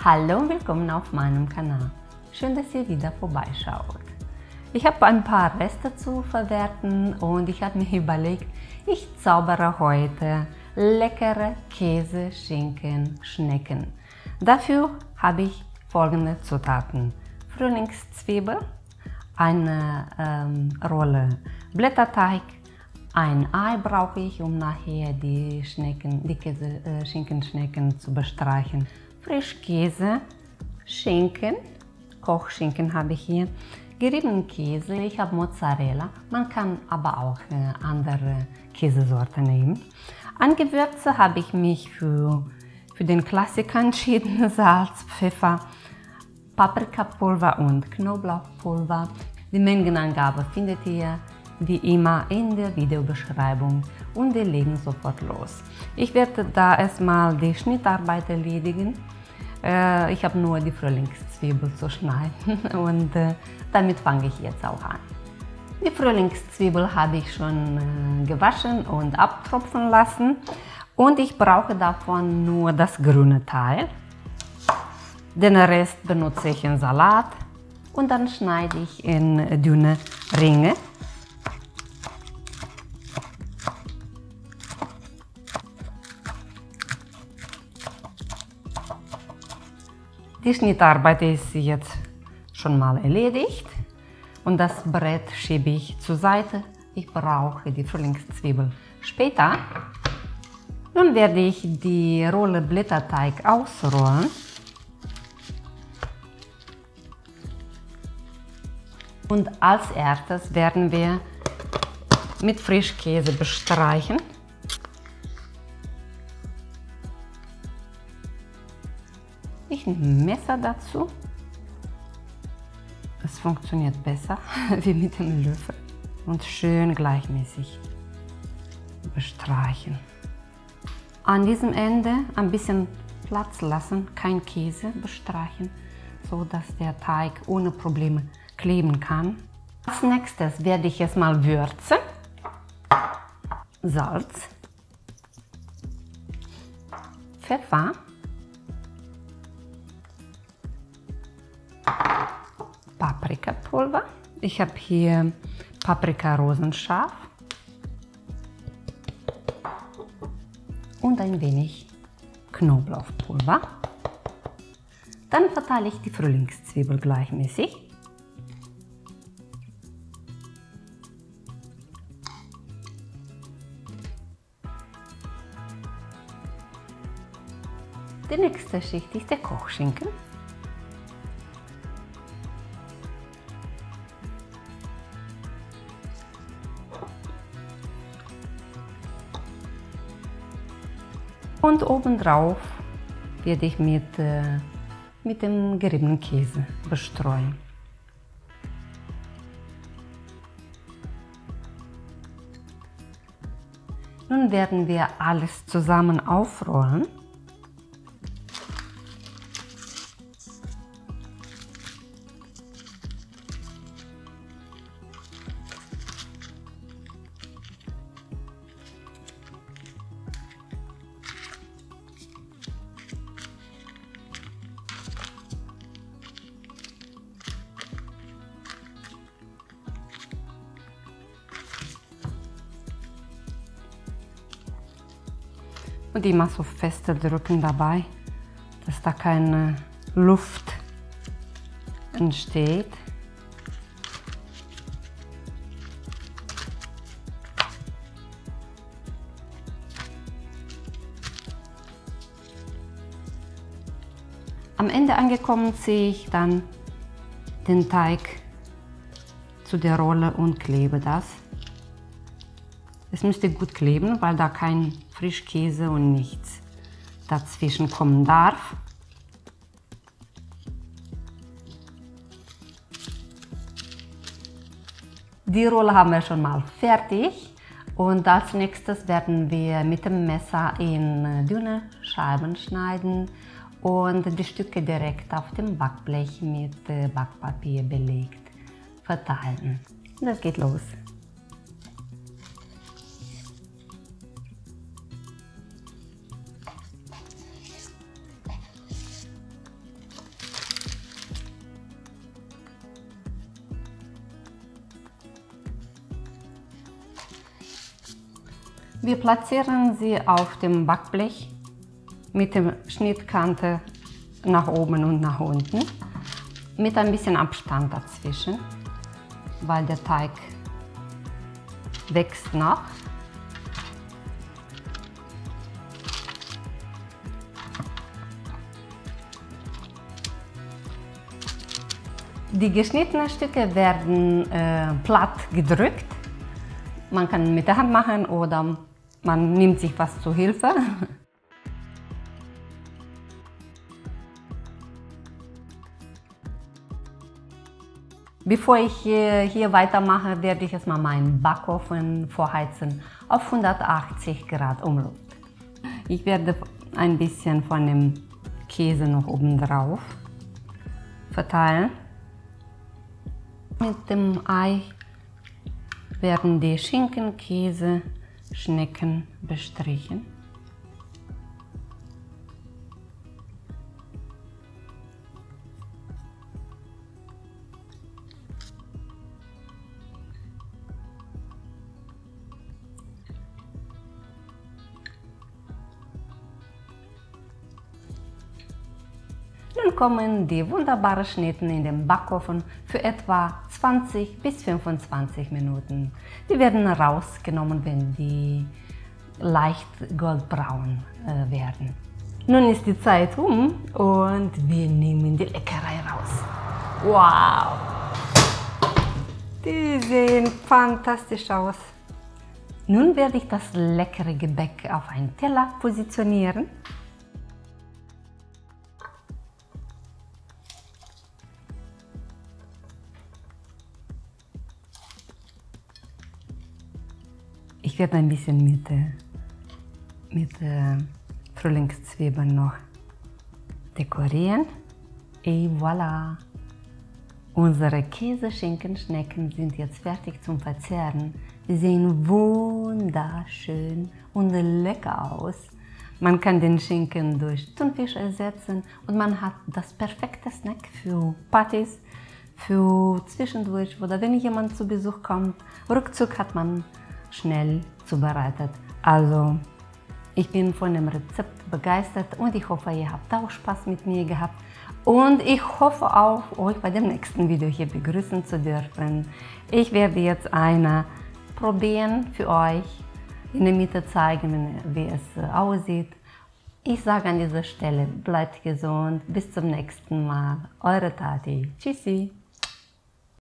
Hallo und willkommen auf meinem Kanal. Schön, dass ihr wieder vorbeischaut. Ich habe ein paar Reste zu verwerten und ich habe mir überlegt, ich zaubere heute leckere Käse, Schinken, Schnecken. Dafür habe ich folgende Zutaten: Frühlingszwiebel, eine Rolle Blätterteig, ein Ei brauche ich, um nachher die Schinkenschnecken zu bestreichen. Frischkäse, Schinken, Kochschinken habe ich hier, geriebenen Käse, ich habe Mozzarella, man kann aber auch andere Käsesorten nehmen. An Gewürze habe ich mich für den Klassiker entschieden: Salz, Pfeffer, Paprikapulver und Knoblauchpulver. Die Mengenangabe findet ihr wie immer in der Videobeschreibung und wir legen sofort los. Ich werde da erstmal die Schnittarbeit erledigen. Ich habe nur die Frühlingszwiebel zu schneiden und damit fange ich jetzt auch an. Die Frühlingszwiebel habe ich schon gewaschen und abtropfen lassen und ich brauche davon nur das grüne Teil. Den Rest benutze ich in Salat und dann schneide ich in dünne Ringe. Die Schnittarbeit ist jetzt schon mal erledigt und das Brett schiebe ich zur Seite. Ich brauche die Frühlingszwiebel später. Nun werde ich die Rolle Blätterteig ausrollen. Und als erstes werden wir mit Frischkäse bestreichen. Ich nehme ein Messer dazu. Es funktioniert besser wie mit dem Löffel. Und schön gleichmäßig bestreichen. An diesem Ende ein bisschen Platz lassen, kein Käse bestreichen, so dass der Teig ohne Probleme kleben kann. Als nächstes werde ich es mal würzen. Salz, Pfeffer, Paprikapulver. Ich habe hier Paprika rosenscharf und ein wenig Knoblauchpulver. Dann verteile ich die Frühlingszwiebel gleichmäßig. Die nächste Schicht ist der Kochschinken. Und obendrauf werde ich mit dem geriebenen Käse bestreuen. Nun werden wir alles zusammen aufrollen. Und immer so feste drücken dabei, dass da keine Luft entsteht. Am Ende angekommen ziehe ich dann den Teig zu der Rolle und klebe das. Es müsste gut kleben, weil da kein Frischkäse und nichts dazwischen kommen darf. Die Rolle haben wir schon mal fertig und als nächstes werden wir mit dem Messer in dünne Scheiben schneiden und die Stücke direkt auf dem Backblech mit Backpapier belegt verteilen. Das geht los. Wir platzieren sie auf dem Backblech mit der Schnittkante nach oben und nach unten, mit ein bisschen Abstand dazwischen, weil der Teig wächst noch. Die geschnittenen Stücke werden platt gedrückt. Man kann mit der Hand machen oder man nimmt sich was zur Hilfe. Bevor ich hier weitermache, werde ich erstmal meinen Backofen vorheizen auf 180 Grad Umluft. Ich werde ein bisschen von dem Käse noch oben drauf verteilen. Mit dem Ei werden die Schinken, Käse, Schnecken bestrichen. Nun kommen die wunderbaren Schnitten in den Backofen für etwa 20 bis 25 Minuten. Die werden rausgenommen, wenn die leicht goldbraun werden. Nun ist die Zeit um und wir nehmen die Leckerei raus. Wow! Die sehen fantastisch aus. Nun werde ich das leckere Gebäck auf einen Teller positionieren. Ich werde ein bisschen mit Frühlingszwiebeln noch dekorieren. Et voilà! Unsere Käse-Schinken-Schnecken sind jetzt fertig zum Verzehren. Sie sehen wunderschön und lecker aus. Man kann den Schinken durch Thunfisch ersetzen und man hat das perfekte Snack für Partys, für zwischendurch oder wenn jemand zu Besuch kommt. Ruckzuck hat man schnell zubereitet. Also, ich bin von dem Rezept begeistert und ich hoffe, ihr habt auch Spaß mit mir gehabt. Und ich hoffe auch, euch bei dem nächsten Video hier begrüßen zu dürfen. Ich werde jetzt eine probieren für euch, in der Mitte zeigen, wie es aussieht. Ich sage an dieser Stelle, bleibt gesund, bis zum nächsten Mal. Eure Tati. Tschüssi.